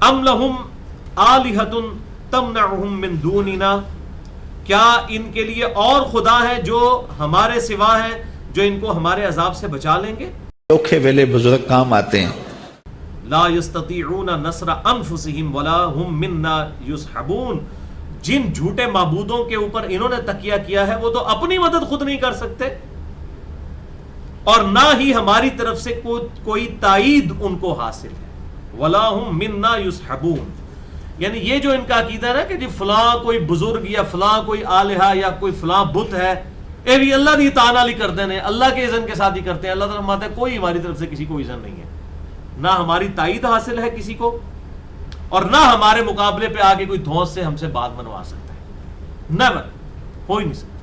ام لہم آلہۃ تمنعہم من دوننا، کیا ان کے لیے اور خدا ہے جو ہمارے سوا ہے، جو ان کو ہمارے عذاب سے بچا لیں گے؟ اوکھے ویلے بزرگ کام آتے ہیں. لا یستطیعون نصر انفسہم ولا ہم منا یصحبون، جن جھوٹے معبودوں کے اوپر انہوں نے تکیہ کیا ہے وہ تو اپنی مدد خود نہیں کر سکتے، اور نہ ہی ہماری طرف سے کوئی تائید ان کو حاصل ہے. ولا ہم منا یصحبون، یعنی یہ جو ان کا عقیدہ ہے نا کہ جی فلاں کوئی بزرگ یا فلاں کوئی آلہہ یا کوئی فلاں بت ہے، اے بھی اللہ دی اطاعت والی کرتے ہیں، اللہ کے اذن کے ساتھ ہی کرتے ہیں. اللہ تعالیٰ فرماتا ہے کوئی ہماری طرف سے کسی کو اذن نہیں ہے، نہ ہماری تائید حاصل ہے کسی کو، اور نہ ہمارے مقابلے پہ آگے کوئی دھونس سے ہم سے بات منوا سکتا ہے. نیور، ہو ہی نہیں سکتا.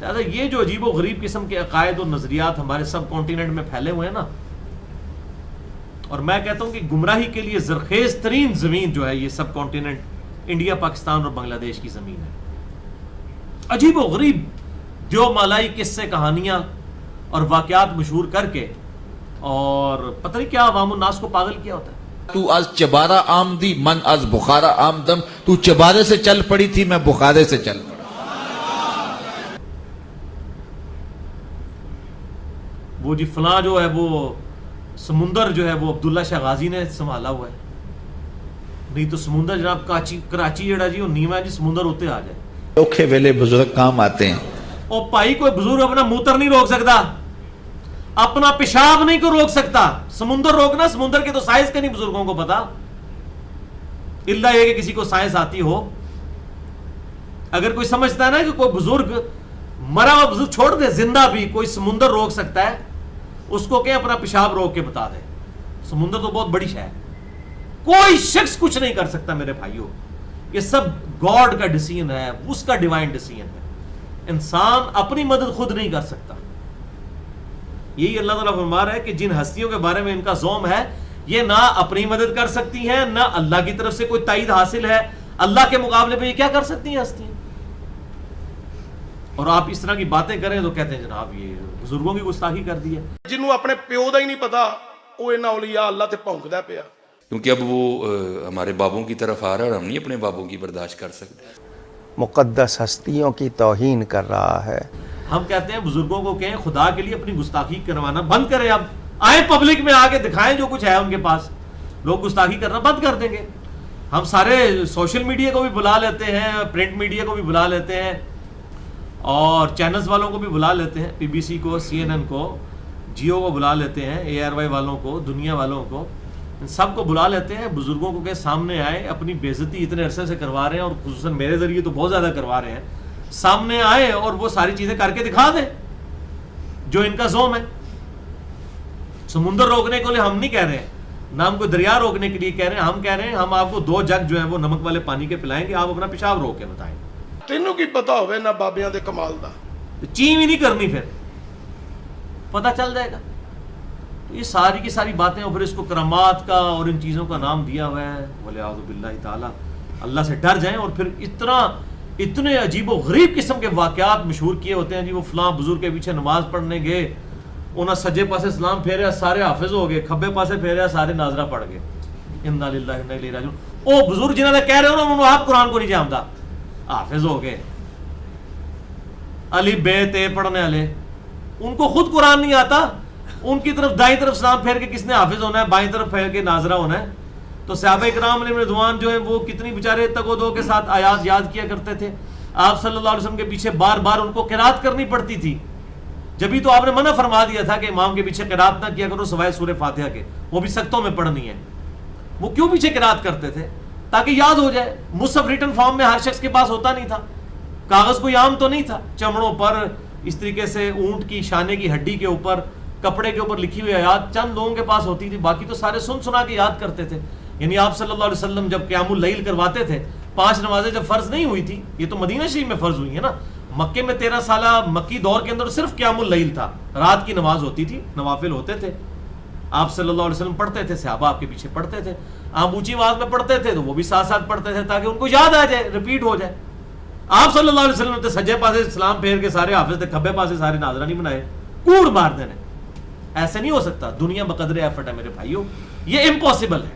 لہٰذا یہ جو عجیب و غریب قسم کے عقائد اور نظریات ہمارے سب کانٹیننٹ میں پھیلے ہوئے ہیں نا، اور میں کہتا ہوں کہ گمراہی کے لیے زرخیز ترین زمین جو ہے یہ سب کانٹیننٹ انڈیا، پاکستان اور بنگلہ دیش کی زمین ہے. عجیب و غریب دیو مالائی قصے، کہانیاں اور واقعات مشہور کر کے، اور پتہ نہیں کیا عوام الناس کو پاگل کیا ہوتا ہے. تو از چبارہ آمدی من از بخارا آمدم، تو چبارے سے چل پڑی تھی میں بخارے سے چل پڑا. وہ جی فلاں جو ہے وہ سمندر جو ہے وہ عبداللہ شاہ غازی نے سنبھالا ہوا ہے، نہیں تو سمندر جناب کراچی جڑا جی وہ نیواں جی سمندر ہوتے آ جائے. اوکھے ویلے بزرگ کام آتے ہیں. اور بھائی کوئی بزرگ اپنا موتر نہیں روک سکتا، اپنا پیشاب نہیں کو روک سکتا. سمندر روکنا، سمندر کے تو سائنس کا نہیں بزرگوں کو پتا، اللہ یہ کہ کسی کو سائنس آتی ہو. اگر کوئی سمجھتا ہے نا کہ کوئی بزرگ مرا ہوا بزرگ چھوڑ دے، زندہ بھی کوئی سمندر روک سکتا ہے، اس کو کہ اپنا پیشاب روک کے بتا دے. سمندر تو بہت بڑی شے ہے، کوئی شخص کچھ نہیں کر سکتا میرے بھائیوں. یہ سب گاڈ کا ڈیسیژن ہے، اس کا ڈیوائن ڈیسیژن ہے. انسان اپنی مدد خود نہیں کر سکتا. یہی اللہ تعالیٰ فرما رہا ہے کہ جن ہستیوں کے بارے میں ان کا زوم ہے، یہ نہ اپنی مدد کر سکتی ہیں، نہ اللہ کی طرف سے کوئی تائید حاصل ہے. اللہ کے مقابلے پہ یہ کیا کر سکتی ہیں ہستیاں؟ اور آپ اس طرح کی باتیں کریں تو کہتے ہیں جناب یہ بزرگوں کی گستاخی کر دی ہے. جنہوں اپنے پیو دا ہی نہیں پتا وہ انہاں اولیاء اللہ تے بھونکدا پیا، کیونکہ اب وہ ہمارے بابوں کی طرف آ رہا ہے اور ہم نہیں اپنے بابوں کی برداشت کر سکتے. مقدس ہستیوں کی توہین کر رہا ہے. ہم کہتے ہیں بزرگوں کو کہیں خدا کے لیے اپنی گستاخی کروانا بند کریں. اب آئیں پبلک میں آ کے دکھائیں جو کچھ ہے ان کے پاس. لوگ گستاخی کرنا بند کر دیں گے. ہم سارے سوشل میڈیا کو بھی بلا لیتے ہیں، پرنٹ میڈیا کو بھی بلا لیتے ہیں، اور چینلز والوں کو بھی بلا لیتے ہیں، پی بی سی کو، سی این این کو، جیو کو بلا لیتے ہیں، اے آر وائی والوں کو، دنیا والوں کو، ان سب کو بلا لیتے ہیں. بزرگوں کو کہ سامنے آئے، اپنی بےعزتی اتنے عرصے سے کروا رہے ہیں اور خصوصاً میرے ذریعے تو بہت زیادہ کروا رہے ہیں، سامنے آئے اور وہ ساری چیزیں کر کے دکھا دیں جو ان کا زوم ہے. سمندر روکنے کے لیے ہم نہیں کہہ رہے ہیں، نہ ہم کو دریا روکنے کے لیے کہہ رہے ہیں. ہم کہہ رہے ہیں ہم آپ کو 2 جگ جو ہے وہ نمک والے پانی کے پلائیں گے، آپ اپنا پیشاب روک کے بتائیں. تینوں کی پتا ہوئے نہ بابیاں دے کمال دا، چین بھی نہیں کرنی، پھر پتہ چل جائے گا. یہ ساری کی ساری باتیں، اور پھر اس کو کرامات کا اور ان چیزوں کا نام دیا ہوا ہے. وَلِعَوْذُ بِاللَّهِ تعالیٰ. اللہ سے ڈر جائیں. اور پھر اتنے عجیب و غریب قسم کے واقعات مشہور کیے ہوتے ہیں جی وہ فلاں بزرگ کے پیچھے نماز پڑھنے گئے، انہاں سجے پاسے سلام پھیریا سارے حافظ ہو گئے، کھبے پاسے پھیریا سارے ناظرہ پڑھ گئے. اِنَّا لِلَّهِ وَإِنَّا إِلَيْهِ رَاجِعُونَ. او بزرگ جنہاں نے کہہ رہے ہو نا انہوں آپ قرآن کو نہیں جانتا، حافظ ہو گئے، علی بے تے پڑھنے والے، ان کو خود قرآن نہیں آتا. ان کی طرف دائیں طرف سلام پھیر کے کس نے حافظ ہونا ہے، بائیں طرف پھیر کے ناظرہ ہونا ہے. تو صحابہ کرام علیہ رضوان جو ہیں وہ کتنی بیچارے تگ و دو کے ساتھ آیات یاد کیا کرتے تھے. آپ صلی اللہ علیہ وسلم کے پیچھے بار بار ان کو قرات کرنی پڑتی تھی. جبھی تو آپ نے منع فرما دیا تھا کہ امام کے پیچھے قرات نہ کیا کرو سوائے سورہ فاتحہ کے، وہ بھی سختوں میں پڑھنی ہے. وہ کیوں پیچھے قرات کرتے تھے؟ تاکہ یاد ہو جائے. مصحف ریٹن فارم میں ہر شخص کے پاس ہوتا نہیں تھا، کاغذ کوئی عام تو نہیں تھا. چمڑوں پر اس طریقے سے اونٹ کی شانے کی ہڈی کے اوپر، کپڑے کے اوپر لکھی ہوئی آیات چند لوگوں کے پاس ہوتی تھی، باقی تو سارے سن سنا کے یاد کرتے تھے. یعنی آپ صلی اللہ علیہ وسلم جب قیام اللیل کرواتے تھے، 5 نمازیں جب فرض نہیں ہوئی تھی، یہ تو مدینہ شریف میں فرض ہوئی ہیں نا. مکے میں 13 سالہ مکی دور کے اندر صرف قیام اللیل تھا، رات کی نماز ہوتی تھی، نوافل ہوتے تھے. آپ صلی اللہ علیہ وسلم پڑھتے تھے، صحابہ آپ کے پیچھے پڑھتے تھے. آپ اونچی آواز میں پڑھتے تھے تو وہ بھی ساتھ ساتھ پڑھتے تھے تاکہ ان کو یاد آ جائے، ریپیٹ ہو جائے. آپ صلی اللہ علیہ وسلم نے سجے پاسے اسلام پھیر کے سارے حافظ تھے، کھبے پاسے سارے ناظرہ نہیں بنائے، کوڑ مار دینے. ایسے نہیں ہو سکتا. دنیا بقدر ایفرٹ ہے میرے بھائیوں، یہ امپاسبل ہے.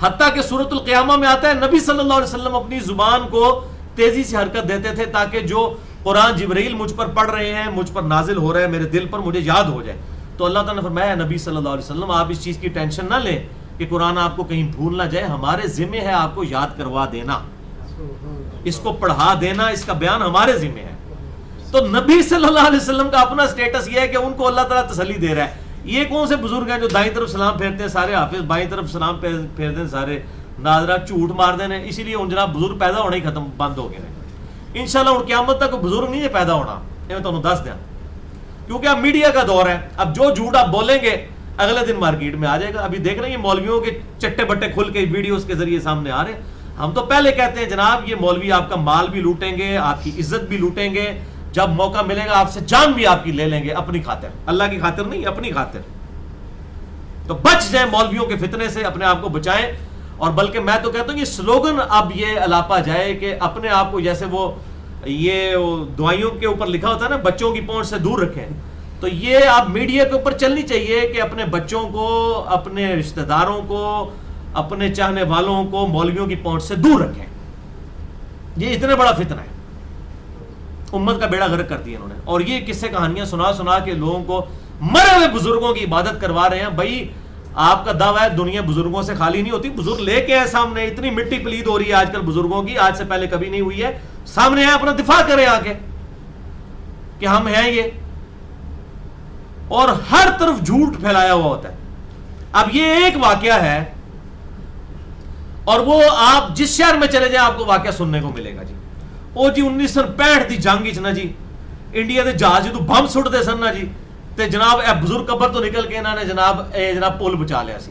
حتیٰ کہ سورۃ القیامہ میں آتا ہے نبی صلی اللہ علیہ وسلم اپنی زبان کو تیزی سے حرکت دیتے تھے تاکہ جو قرآن جبرائیل مجھ پر پڑھ رہے ہیں، مجھ پر نازل ہو رہا ہے، میرے دل پر مجھے یاد ہو جائے. تو اللہ تعالیٰ نے فرمایا نبی صلی اللہ علیہ وسلم آپ اس چیز کی ٹینشن نہ لیں کہ قرآن آپ کو کہیں بھول نہ جائے، ہمارے ذمہ ہے آپ کو یاد کروا دینا، اس کو پڑھا دینا، اس کا بیان ہمارے ذمہ ہے. تو نبی صلی اللہ علیہ وسلم کا اپنا سٹیٹس یہ ہے کہ ان کو اللہ تعالیٰ تسلی دے رہا ہے. یہ کون سے بزرگ ہیں جو دائیں طرف سلام پھیرتے ہیں سارے حافظ، بائیں طرف سلام پھیرتے ہیں سارے ناظرہ، جھوٹ مار دینے. اسی لیے ان جناب بزرگ پیدا ہونا ہی ختم بند ہو گئے. انشاءاللہ ان قیامت تک بزرگ نہیں ہے پیدا ہونا، یہ میں تمہیں دس دیا، کیونکہ اب میڈیا کا دور ہے. اب جو جھوٹ آپ بولیں گے اگلے دن مارکیٹ میں آ جائے گا. ابھی دیکھ رہے ہیں مولویوں کے چٹے بٹے کھل کے ویڈیوز کے ذریعے سامنے آ رہے ہیں. ہم تو پہلے کہتے ہیں جناب یہ مولوی آپ کا مال بھی لوٹیں گے، آپ کی عزت بھی لوٹیں گے، جب موقع ملے گا آپ سے جان بھی آپ کی لے لیں گے، اپنی خاطر، اللہ کی خاطر نہیں، اپنی خاطر. تو بچ جائیں مولویوں کے فتنے سے، اپنے آپ کو بچائیں. اور بلکہ میں تو کہتا ہوں یہ سلوگن اب یہ الاپا جائے کہ اپنے آپ کو جیسے وہ یہ دعائیوں کے اوپر لکھا ہوتا ہے نا بچوں کی پہنچ سے دور رکھیں، تو یہ آپ میڈیا کے اوپر چلنی چاہیے کہ اپنے بچوں کو، اپنے رشتہ داروں کو، اپنے چاہنے والوں کو مولویوں کی پہنچ سے دور رکھیں. یہ اتنا بڑا فتنہ ہے، امت کا بیڑا غرق کر دیا انہوں نے. اور یہ قصے کہانیاں سنا سنا کے لوگوں کو مرے ہوئے بزرگوں کی عبادت کروا رہے ہیں. بھائی آپ کا دعویٰ ہے دنیا بزرگوں سے خالی نہیں ہوتی، بزرگ لے کے ہے سامنے. اتنی مٹی پلید ہو رہی ہے آج کل بزرگوں کی، آج سے پہلے کبھی نہیں ہوئی ہے. سامنے ہے، اپنا دفاع کریں آ کے کہ ہم ہیں یہ. اور ہر طرف جھوٹ پھیلایا ہوا ہوتا ہے. اب یہ ایک واقعہ ہے اور وہ آپ جس شہر میں چلے جائیں آپ کو واقعہ سننے کو ملے گا. جی وہ جی 1965 دی جنگ چ نا جی انڈیا دے جہاز تو بم سٹتے سن نا جی، تے جناب اے بزرگ قبر تو نکل کے انہوں نے جناب پل بچا لیا سی.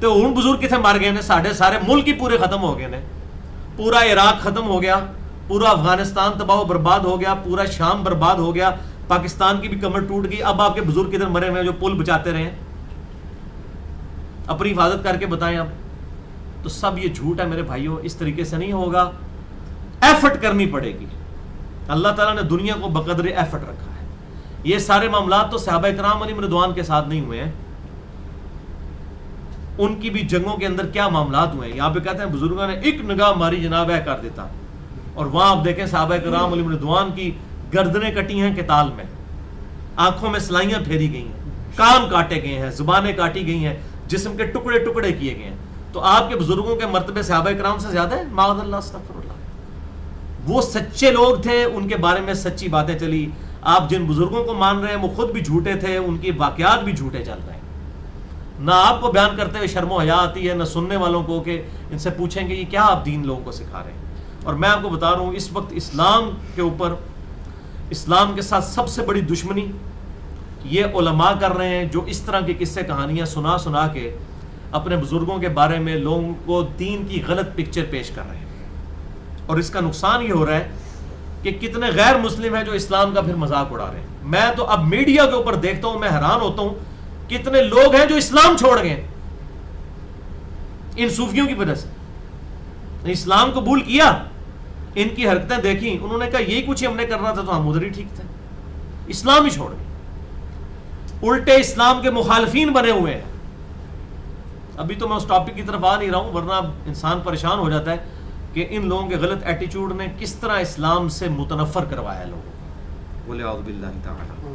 تو ہن بزرگ کتنے مر گئے نے؟ ساڈے سارے ملک ہی پورے ختم ہو گئے نے. پورا عراق ختم ہو گیا، پورا افغانستان تباہ و برباد ہو گیا، پورا شام برباد ہو گیا، پاکستان کی بھی کمر ٹوٹ گئی. اب آپ کے بزرگ کدھر مرے ہوئے جو پل بچاتے رہے ہیں؟ اپنی حفاظت کر کے بتائیں اب. تو سب یہ جھوٹ ہے میرے بھائیوں، اس طریقے سے نہیں ہوگا. ایفرٹ کرنی پڑے گی. اللہ تعالیٰ نے دنیا کو بقدر ایفرٹ رکھا ہے. یہ سارے معاملات تو صحابہ کرام علیہم رضوان کے ساتھ نہیں ہوئے ہیں. ان کی بھی جنگوں کے اندر کیا معاملات ہوئے ہیں. یہاں پہ کہتے ہیں بزرگوں نے ایک نگاہ ماری جناب ہے کر دیتا، اور وہاں آپ دیکھیں صحابہ کرام علیہم رضوان کی گردنیں کٹی ہیں قتال میں، آنکھوں میں سلائیاں پھیری گئی ہیں، کان کاٹے گئے ہیں، زبانیں کاٹی گئی ہیں، جسم کے ٹکڑے ٹکڑے کیے گئے ہیں. تو آپ کے بزرگوں کے مرتبے صحابہ کرام سے زیادہ ہے؟ معاذ اللہ، استغفر اللہ. وہ سچے لوگ تھے، ان کے بارے میں سچی باتیں چلی. آپ جن بزرگوں کو مان رہے ہیں وہ خود بھی جھوٹے تھے، ان کی واقعات بھی جھوٹے چل رہے ہیں. نہ آپ کو بیان کرتے ہوئے شرم و حیا آتی ہے، نہ سننے والوں کو کہ ان سے پوچھیں گے یہ کیا آپ دین لوگوں کو سکھا رہے ہیں. اور میں آپ کو بتا رہا ہوں اس وقت اسلام کے اوپر، اسلام کے ساتھ سب سے بڑی دشمنی یہ علماء کر رہے ہیں جو اس طرح کی قصے کہانیاں سنا سنا کے اپنے بزرگوں کے بارے میں لوگوں کو دین کی غلط پکچر پیش کر رہے ہیں. اور اس کا نقصان یہ ہو رہا ہے کہ کتنے غیر مسلم ہیں جو اسلام کا پھر مذاق اڑا رہے ہیں. میں تو اب میڈیا کے اوپر دیکھتا ہوں، میں حیران ہوتا ہوں کتنے لوگ ہیں جو اسلام چھوڑ گئے ان صوفیوں کی وجہ سے. اسلام قبول کیا، ان کی حرکتیں دیکھی، انہوں نے کہا یہی کچھ ہم نے کرنا تھا تو ہم ادھر ہی ٹھیک تھے. اسلام ہی چھوڑ گئے، الٹے اسلام کے مخالفین بنے ہوئے ہیں. ابھی تو میں اس ٹاپک کی طرف آ نہیں رہا ہوں، ورنہ انسان پریشان ہو جاتا ہے کہ ان لوگوں کے غلط ایٹیچیوڈ نے کس طرح اسلام سے متنفر کروایا لوگوں کو. بولے اعوذ باللہ تعالی.